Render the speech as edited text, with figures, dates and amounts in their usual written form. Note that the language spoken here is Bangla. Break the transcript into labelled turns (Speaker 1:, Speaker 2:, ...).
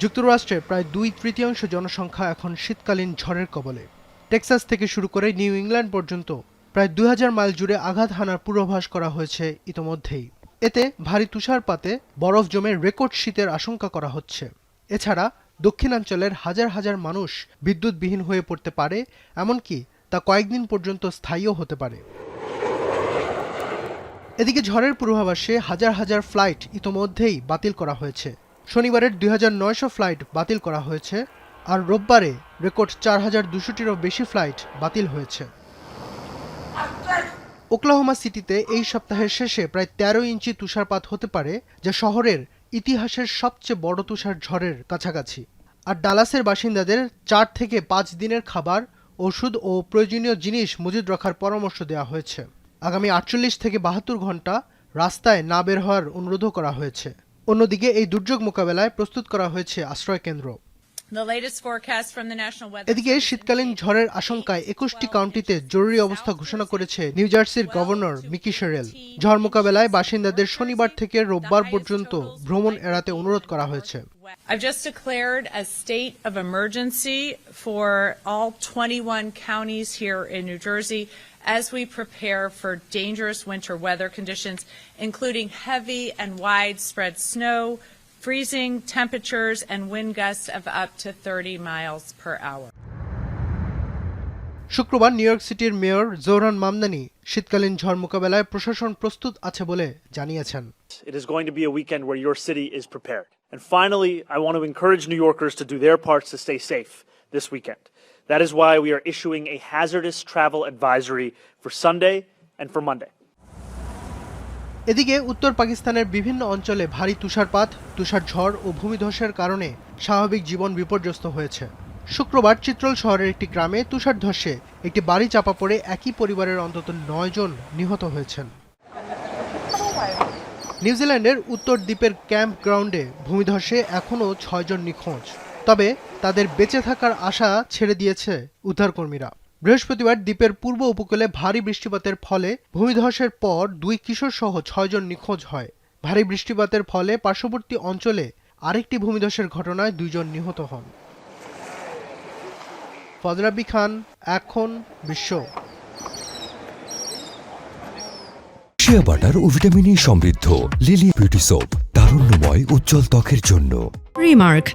Speaker 1: যুক্তরাষ্ট্রে প্রায় 2/3 জনসংখ্যা এখন শীতকালীন ঝড়ের কবলে। টেক্সাস থেকে শুরু করে নিউ ইংল্যান্ড পর্যন্ত প্রায় 2000 মাইল জুড়ে আঘাত হানার পূর্বাভাস করা হয়েছে ইতোমধ্যেই। এতে ভারী তুষারপাতে বরফ জমে রেকর্ড শীতের আশঙ্কা করা হচ্ছে। এছাড়া দক্ষিণাঞ্চলের হাজার হাজার মানুষ বিদ্যুৎবিহীন হয়ে পড়তে পারে, এমনকি তা কয়েকদিন পর্যন্ত স্থায়ীও হতে পারে। এদিকে ঝড়ের পূর্বাভাসে হাজার হাজার ফ্লাইট ইতোমধ্যেই বাতিল করা হয়েছে। শনিবারের 2900 ফ্লাইট বাতিল করা হয়েছে, আর রোববারে রেকর্ড 4200টিরও বেশি ফ্লাইট বাতিল হয়েছে। ওকলাহোমা সিটিতে এই সপ্তাহের শেষে প্রায় 13 ইঞ্চি তুষারপাত হতে পারে, যা শহরের ইতিহাসের সবচেয়ে বড় তুষার ঝড়ের কাছাকাছি। আর ডালাসের বাসিন্দাদের 4 থেকে 5 দিনের খাবার, ওষুধ ও প্রয়োজনীয় জিনিস মজুদ রাখার পরামর্শ দেওয়া হয়েছে। আগামী 48 থেকে 72 ঘন্টা রাস্তায় না বের হওয়ার অনুরোধও করা হয়েছে। অন্যদিকে এই দুর্যোগ মোকাবেলায় প্রস্তুত করা হয়েছে আশ্রয়কেন্দ্র। এদিকে শীতকালীন ঝড়ের আশঙ্কায় 21টি কাউন্টিতে জরুরি অবস্থা ঘোষণা করেছে নিউ জার্সির গভর্নর মিকি শেরেল। ঝড় মোকাবেলায় বাসিন্দাদের শনিবার থেকে রোববার পর্যন্ত ভ্রমণ এড়াতে অনুরোধ করা হয়েছে।
Speaker 2: I've just declared a state of emergency for all 21 counties here in New Jersey as we prepare for dangerous winter weather conditions, including heavy and widespread snow, freezing temperatures, and wind gusts of up to 30 miles per hour.
Speaker 1: শুক্রবার নিউ ইয়র্ক সিটির মেয়র জোহরান মামদানি শীতকালীন ঝড় মোকাবেলায় প্রশাসন প্রস্তুত আছে বলে জানিয়েছেন।
Speaker 3: It is going to be a weekend where your city is prepared. And finally, I want to encourage New Yorkers to do their parts to stay safe this weekend. That is why we are issuing a hazardous travel advisory for Sunday and for Monday.
Speaker 1: এদিকে উত্তর পাকিস্তানের বিভিন্ন অঞ্চলে ভারী তুষারপাত, তুষারঝড় ও ভূমিধসের কারণে স্বাভাবিক জীবন বিপর্যস্ত হয়েছে। শুক্রবার চিত্রল শহরের একটি গ্রামে তুষারধসে একটি বাড়ি চাপা পড়ে একই পরিবারের অন্তত 9 জন নিহত হয়েছেন। নিউজিল্যান্ডের উত্তর দ্বীপের ক্যাম্প গ্রাউন্ডে ভূমিধসে এখনও 6 জন নিখোঁজ, তবে তাদের বেঁচে থাকার আশা ছেড়ে দিয়েছে উদ্ধারকর্মীরা। বৃহস্পতিবার দ্বীপের পূর্ব উপকূলে ভারী বৃষ্টিপাতের ফলে ভূমিধসের পর 2 কিশোর সহ 6 জন নিখোঁজ হয়। ভারী বৃষ্টিপাতের ফলে পার্শ্ববর্তী অঞ্চলে আরেকটি ভূমিধসের ঘটনায় 2 জন নিহত হন। ফজল রাব্বি খান, এখন বিশ্ব।
Speaker 4: শিয়া বাটার ও ভিটামিন ই সমৃদ্ধ লিলি বিউটি সোপ, তারুণ্যময় উজ্জ্বল ত্বকের জন্য।
Speaker 5: রিমার্ক,